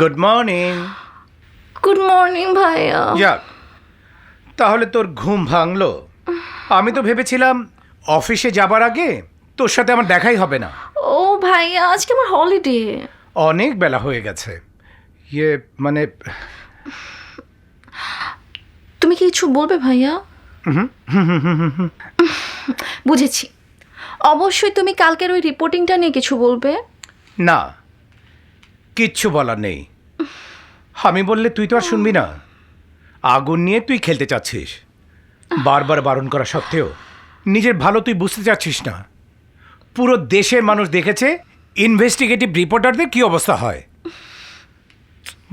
Speaker 3: good morning.
Speaker 1: Good morning ভাইয়া।
Speaker 3: যাক, তাহলে তোর ঘুম ভাঙলো। আমি তো ভেবেছিলাম অফিসে যাবার আগে তোর সাথে আমার দেখাই হবে না।
Speaker 1: ও ভাইয়া, আজকে আমার হলিডে।
Speaker 3: অনেক বেলা হয়ে গেছে। মানে
Speaker 1: তুমি কি কিছু বলবে ভাইয়া? বুঝেছি, অবশ্যই তুমি কালকের ওই রিপোর্টিংটা নিয়ে কিছু বলবে।
Speaker 3: না, কিচ্ছু বলার নেই। আমি বললে তুই তো আর শুনবি না। আগুন নিয়ে তুই খেলতে চাচ্ছিস, বারবার বারণ করা সত্ত্বেও নিজের ভালো তুই বুঝতে চাচ্ছিস না। পুরো দেশের মানুষ দেখেছে ইনভেস্টিগেটিভ রিপোর্টারদের কি অবস্থা হয়।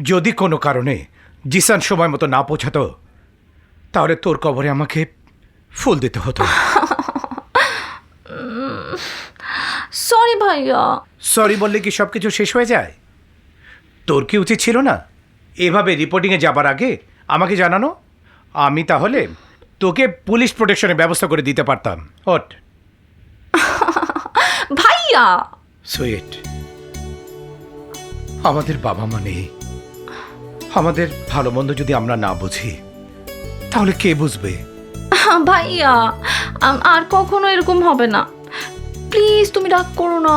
Speaker 3: যদি কোনো কারণে জিসান সময় মতো না পৌঁছাতো, তাহলে তোর কবরে আমাকে ফুল দিতে হতো।
Speaker 1: সরি ভাইয়া।
Speaker 3: সরি বললে কি সব কিছু শেষ হয়ে যায়? তোর কি উচিত ছিল না এভাবে রিপোর্টিংয়ে যাবার আগে আমাকে জানানো? আমি তাহলে তোকে পুলিশ প্রোটেকশনের ব্যবস্থা করে দিতে পারতাম। ওট
Speaker 1: ভাইয়া।
Speaker 3: সুইট, আমাদের বাবা মা নেই। আমাদের ভালো মন্দ যদি আমরা না বুঝি, তাহলে কে বুঝবে?
Speaker 1: ভাইয়া, আর কখনো এরকম হবে না। প্লিজ তুমি রাগ করো না।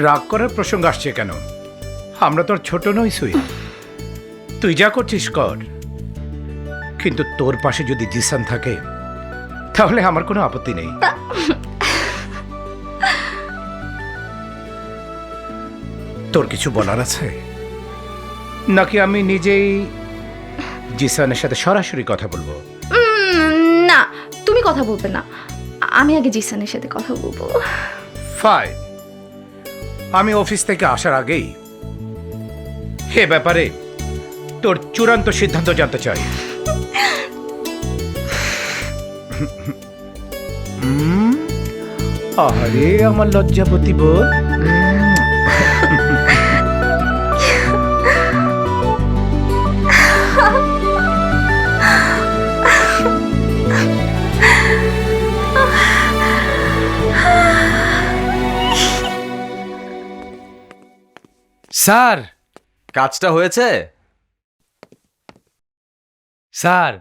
Speaker 3: রাগ করার প্রসঙ্গ আসছে কেন? আমরা তো আর ছোট নই সুইট। তুই যা করছিস কর, কিন্তু তোর পাশে যদি জিসান থাকে তাহলে আমার কোনো আপত্তি নেই। তোর কিছু বলার আছে নাকি আমি নিজেই জিসানের সাথে সরাসরি কথা বলবো?
Speaker 1: না, তুমি কথা বলবে না, আমি আগে জিসানের সাথে কথা বলবো।
Speaker 3: ফাইন, আমি অফিস থেকে আসার আগেই এ ব্যাপারে তোর চূড়ান্ত সিদ্ধান্ত জানতে চাই। আরে আমার লজ্জাপতি বোন,
Speaker 10: স্যার
Speaker 8: কাজটা হয়েছে?
Speaker 10: স্যার,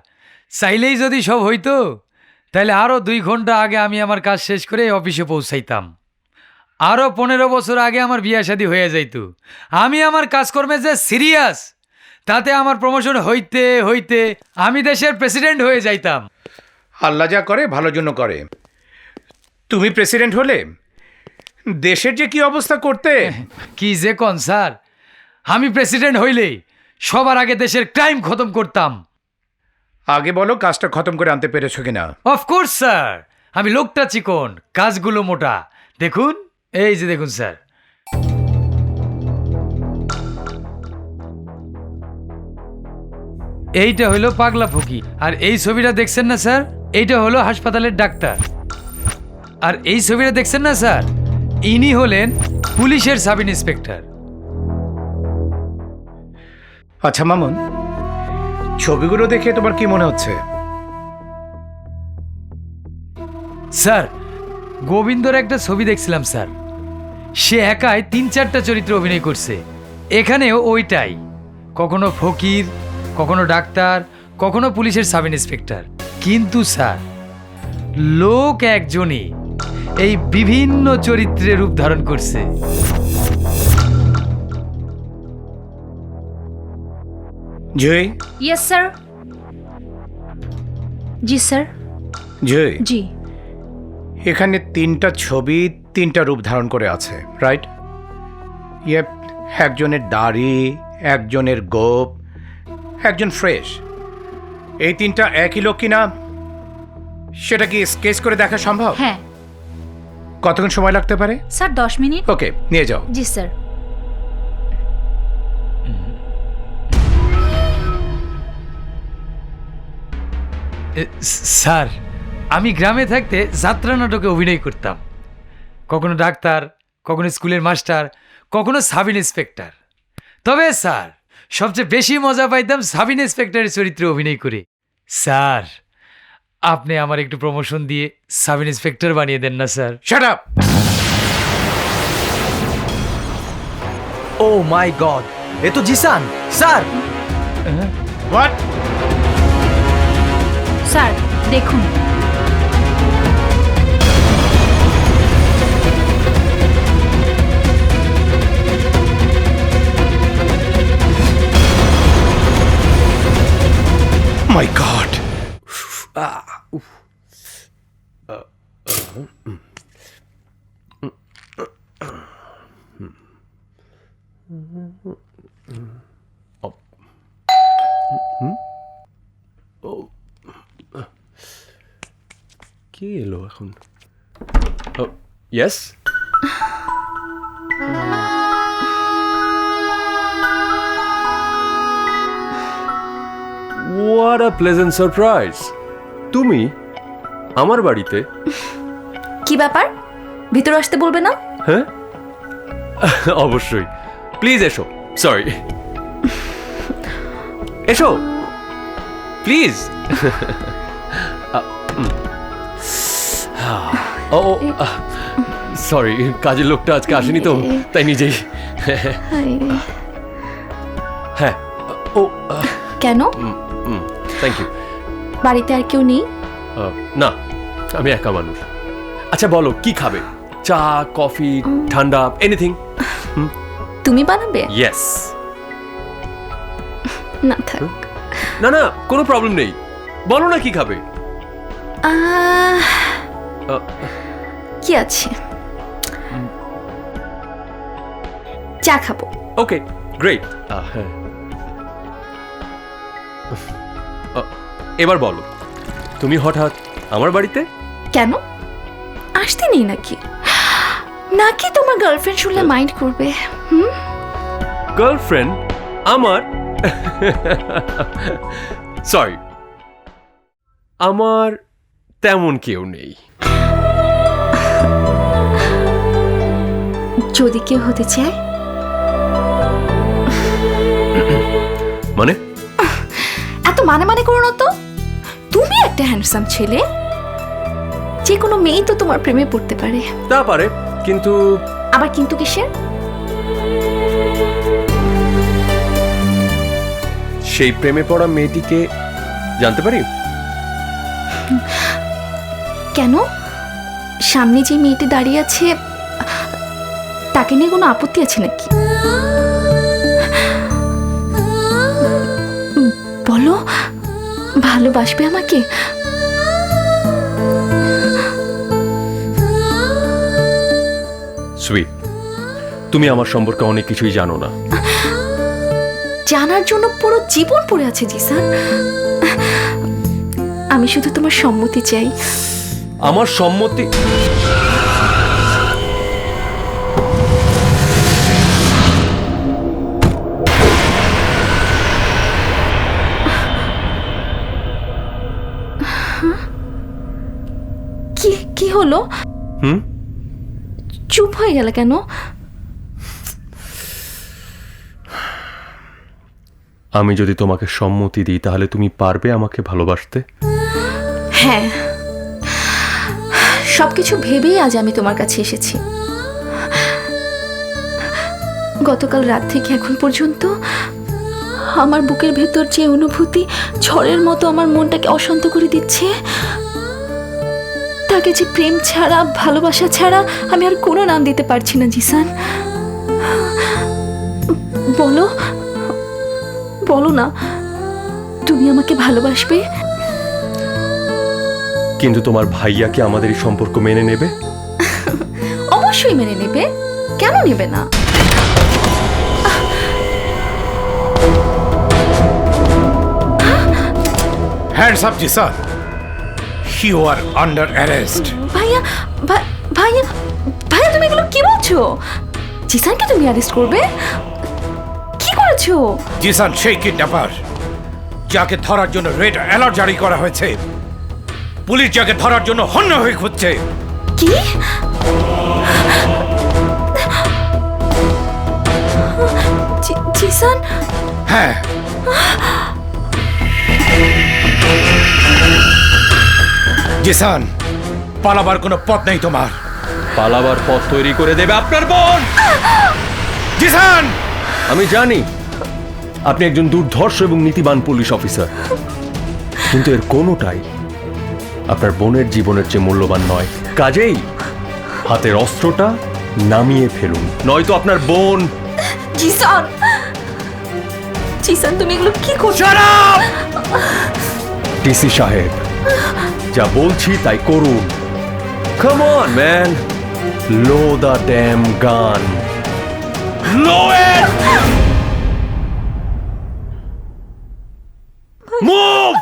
Speaker 10: চাইলেই যদি সব হইতো তাহলে আরও 2 ঘন্টা আগে আমি আমার কাজ শেষ করে অফিসে পৌঁছাইতাম। আরও 15 বছর আগে আমার বিয়ে শাদী হয়ে যাইতো। আমি আমার কাজকর্মে যে সিরিয়াস, তাতে আমার প্রমোশন হইতে হইতে আমি দেশের প্রেসিডেন্ট হয়ে যাইতাম।
Speaker 3: আল্লাহ যা করে ভালোর জন্য করে। তুমি প্রেসিডেন্ট হলে দেশের যে কি অবস্থা করতে।
Speaker 10: কি যে কোন স্যার, আমি প্রেসিডেন্ট হইলেই সবার আগে দেশের ক্রাইম খতম করতাম।
Speaker 3: আগে বলো কাজটা খতম করে আনতে পেরেছো কিনা?
Speaker 10: অফকোর্স স্যার, আমি লোকটা চিকন, কাজগুলো মোটা। দেখুন, এই যে দেখুন স্যার, এইটা হলো পাগলা ফকির, আর এই ছবিটা দেখছেন না স্যার, এইটা হলো হাসপাতালের ডাক্তার। আর এই ছবিটা দেখছেন না স্যার, ইনি হলেন পুলিশের সাব ইন্সপেক্টর।
Speaker 3: আচ্ছা মামুন, ছবিগুলো দেখে তোমার কি মনে হচ্ছে?
Speaker 10: স্যার, গোবিন্দর একটা ছবি দেখছিলাম স্যার, সে একাই 3-4টা চরিত্র অভিনয় করছে। এখানেও ওইটাই, কখনো ফকির, কখনো ডাক্তার, কখনো পুলিশের সাব ইন্সপেক্টর। কিন্তু স্যার, লোক একজনই এই বিভিন্ন চরিত্রে রূপ ধারণ করছে।
Speaker 3: জয়।
Speaker 1: Yes sir. জি স্যার।
Speaker 3: জয়,
Speaker 1: জি।
Speaker 3: এখানে 3টা ছবি 3টা রূপ ধারণ করে আছে, রাইট? ইয়ে, একজনের দাড়ি, একজনের গোপ, একজন ফ্রেশ। এই 3টা একই লোক কিনা সেটা কি স্কেচ করে দেখা সম্ভব?
Speaker 1: হ্যাঁ
Speaker 3: কতক্ষণ সময় লাগতে পারে?
Speaker 1: Sir, 10 minute.
Speaker 3: ওকে, নিয়ে যাও।
Speaker 1: জি স্যার।
Speaker 10: স্যার, আমি গ্রামে থাকতে যাত্রা নাটকে অভিনয় করতাম, কখনো ডাক্তার, কখনো স্কুলের মাস্টার, কখনো সাব ইন্সপেক্টর। তবে স্যার, সবচেয়ে বেশি মজা পাইতাম সাব ইন্সপেক্টরের চরিত্রে অভিনয় করে। স্যার, আপনি আমার একটু প্রমোশন দিয়ে সাব ইন্সপেক্টর বানিয়ে দেন না sir?
Speaker 3: Shut up!
Speaker 8: Oh my god, এ তো জিসান স্যার।
Speaker 3: হোয়াট?
Speaker 1: স্যার দেখুন।
Speaker 3: My god!
Speaker 6: কি এলো এখন? Yes, what a pleasant surprise! তুমি আমার বাড়িতে?
Speaker 1: কি ব্যাপার, ভিতরে আসতে বলবে না?
Speaker 6: হ্যাঁ, অবশ্যই, প্লিজ এসো। সরি, এসো প্লিজ। ও সরি, কাজের লোকটা আজকে আসেনি তো, তাই নিজেই। হ্যাঁ। ও
Speaker 1: কেন?
Speaker 6: Thank you.
Speaker 1: বাড়িতে আর কেউ নেই?
Speaker 6: না, আমি একা মানুষ। আচ্ছা বলো, কি খাবে? চা, কফি, ঠান্ডা, এনিথিং?
Speaker 1: তুমি বানাবে?
Speaker 6: ইয়েস।
Speaker 1: না থাক।
Speaker 6: না না, কোনো প্রবলেম নেই, বলো না কি খাবে।
Speaker 1: কি আছে, চা খাবো।
Speaker 8: Okay great. এবার বলো, তুমি হঠাৎ আমার বাড়িতে
Speaker 1: কেন? আসতে নেই নাকি? নাকি তোমার গার্লফ্রেন্ড শুনলে মাইন্ড করবে?
Speaker 8: গার্লফ্রেন্ড আমার? সরি, আমার তেমন কেউ নেই।
Speaker 1: যদি কেউ হতে চায়?
Speaker 8: মানে?
Speaker 1: এত মানে করো না তো। তুমি একটা হ্যান্ডসাম ছেলে, যে কোনো মেয়ে তো তোমার প্রেমে পড়তে পারে।
Speaker 8: তা পারে, কিন্তু
Speaker 1: আবার কিন্তু কিসের?
Speaker 8: সেই প্রেমে পড়া মেয়েটিকে জানতে পারি?
Speaker 1: কেন? সামনে যে মেয়েটি দাঁড়িয়ে আছে তাকে নিয়ে কোনো আপত্তি আছে নাকি? বলো, ভালোবাসবে আমাকে?
Speaker 8: সুইট, তুমি আমার সম্পর্কে অনেক কিছুই জানো না।
Speaker 1: জানার জন্য পুরো জীবন পড়ে আছে জিসান। আমি শুধু তোমার সম্মতি চাই।
Speaker 8: আমার সম্মতি?
Speaker 1: কি হলো? চুপ হয়ে গেল কেন?
Speaker 8: আমি যদি তোমাকে সম্মতি দিই তাহলে তুমি পারবে আমাকে ভালোবাসতে?
Speaker 1: হ্যাঁ, সবকিছু ভেবেই আজ আমি তোমার কাছে এসেছি। গতকাল রাত থেকে এখন পর্যন্ত আমার বুকের ভেতর যে অনুভূতি ঝড়ের মতো আমার মনটাকে অশান্ত করে দিচ্ছে, তাকে যে প্রেম ছাড়া, ভালোবাসা ছাড়া আমি আর কোনো নাম দিতে পারছি না জিসান। বলো, বলো না, তুমি আমাকে ভালোবাসবে?
Speaker 8: কিন্তু তোমার ভাইয়া কি আমাদের এই সম্পর্ক মেনে নেবে?
Speaker 1: অবশ্যই মেনে নেবে, কেন নেবে না?
Speaker 3: Hands up Jisan, you are under arrest.
Speaker 1: ভাইয়া, ভাইয়া, ভাইয়া, তুমি এগুলো কি বলছো? জিসানকে তুমি অ্যারেস্ট করবে? কি করেছো?
Speaker 3: জিসান সেই কিডন্যাপার যাকে ধরার জন্য রেড অ্যালার্ট জারি করা হয়েছে। পুলিশ যাকে ধরার জন্য হন্য হয়ে খুঁজছে।
Speaker 1: কি? জিসান?
Speaker 3: হ্যাঁ, জিসান, পালাবার কোনো পথ নেই তোমার।
Speaker 8: পালাবার পথ তৈরি করে দেবে আপনার বোন।
Speaker 3: জিসান!
Speaker 8: আমি জানি আপনি একজন দুর্ধর্ষ এবং নীতিবান পুলিশ অফিসার, কিন্তু এর কোনোটাই আপনার বোনের জীবনের চেয়ে মূল্যবান নয়। কাজেই হাতের অস্ত্রটা নামিয়ে ফেলুন, নয়তো আপনার বোন।
Speaker 1: জিসান, জিসান, তুমি এগুলো কি করছো?
Speaker 8: টিসি সাহেব, যা বলছি তাই করুন। Come on man, low the damn gun, low it, move.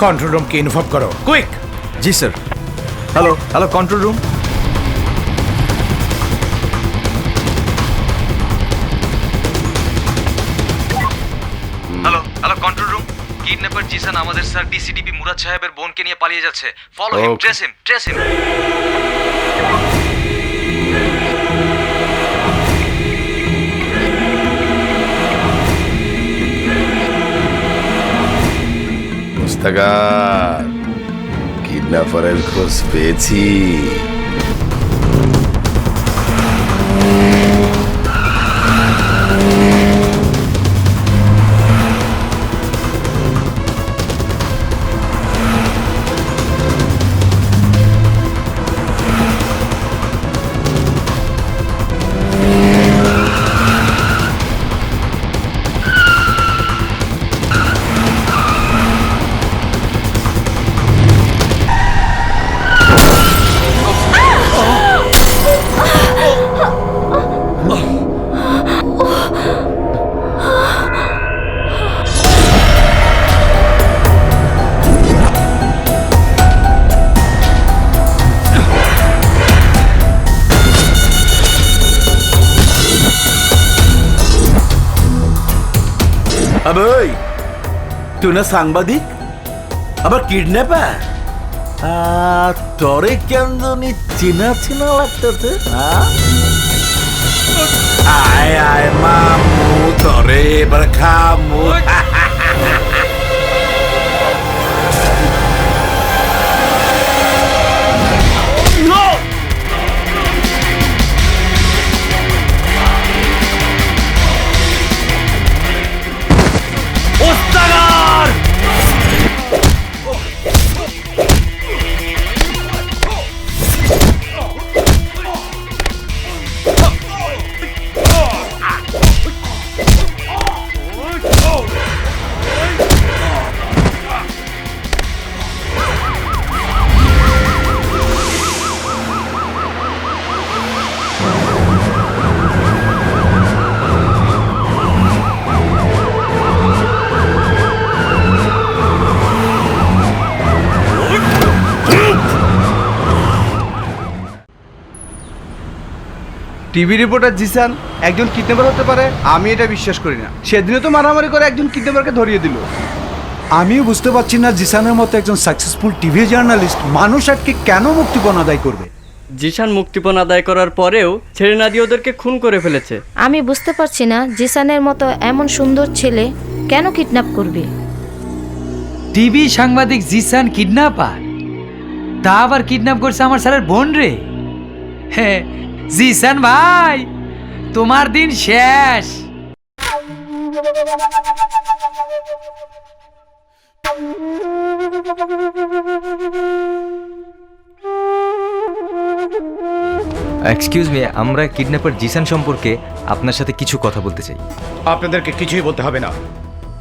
Speaker 3: Control রুমকে ইনফর্ম করো, কুইক।
Speaker 12: জি sir. Hello, hello control room. Hello, hello control room. Kidnapper Jisan আমাদের স্যার ডিসিডিপি মুরাদ সাহেবের বোনকে নিয়ে পালিয়ে যাচ্ছে। Follow him, trace him, trace him.
Speaker 13: মুস্তাকার, কিডন্যাপারের খোঁজ পেয়েছি।
Speaker 4: ওই তুই না সাংবাদিক আবার কিডন্যাপার তরে কেন জানি চেনা চেনা লাগতেছে আয় আয় মামু তরে এবার খামু
Speaker 7: টিভি রিপোর্টার জিসান একজন কিডন্যাপার হতে পারে আমি এটা বিশ্বাস করি না। সেদিনও তো মারামারি করে একজন কিডন্যাপারকে ধরিয়ে দিল।
Speaker 14: আমিও বুঝতে পারছি না জিসানের মতো একজন সাকসেসফুল টিভি জার্নালিস্ট মানুষ আটকে কেন মুক্তিপণ আদায় করবে।
Speaker 15: জিসান মুক্তিপণ আদায় করার পরেও ছেড়ে না দিয়ে ওদেরকে খুন করে ফেলেছে।
Speaker 2: আমি বুঝতে পারছি না জিসানের মতো এমন সুন্দর ছেলে কেন কিডন্যাপ করবে।
Speaker 10: টিভি সাংবাদিক জিসান কিডন্যাপার, তা আবার কিডন্যাপ করছে আমার স্যারের বোন রে। হ্যাঁ জিসান ভাই, তোমার দিন শেষ।
Speaker 12: এক্সকিউজ মি, আমরা কিডন্যাপার জিসান সম্পর্কে আপনার সাথে কিছু কথা বলতে চাই।
Speaker 3: আপনাদেরকে কিছুই বলতে হবে না।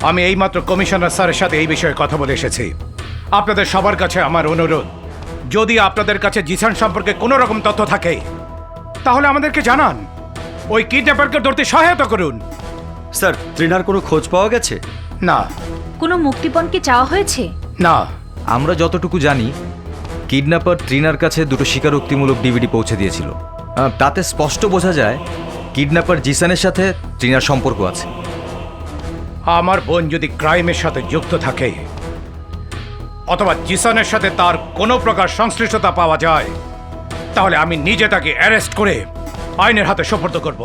Speaker 3: আমি এইমাত্র কমিশনার স্যারের সাথে এই বিষয়ে কথা বলে এসেছি। আপনাদের সবার কাছে আমার অনুরোধ, যদি আপনাদের কাছে জিসান সম্পর্কে কোনো রকম তথ্য থাকে তাহলে আমাদেরকে জানান, ওই কিডন্যাপারকে ধরতে সহায়তা করুন।
Speaker 6: স্যার, ট্রিনার কোনো খোঁজ পাওয়া গেছে?
Speaker 3: না।
Speaker 1: কোনো মুক্তিপণ কি চাওয়া হয়েছে?
Speaker 3: না।
Speaker 12: আমরা যতটুকু জানি, কিডন্যাপার ট্রিনার কাছে দুটো স্বীকারোক্তিমূলক ডিভিডি পৌঁছে দিয়েছিল। তাতে স্পষ্ট বোঝা যায় কিডন্যাপার জিসানের সাথে ট্রিনার সম্পর্ক আছে।
Speaker 3: আমার বোন যদি ক্রাইমের সাথে যুক্ত থাকে অথবা জিসানের সাথে তার কোনো প্রকার সংশ্লিষ্টতা পাওয়া যায়, তাহলে আমি নিজে তাকে অ্যারেস্ট করে আইনের হাতে সোপর্দ করব।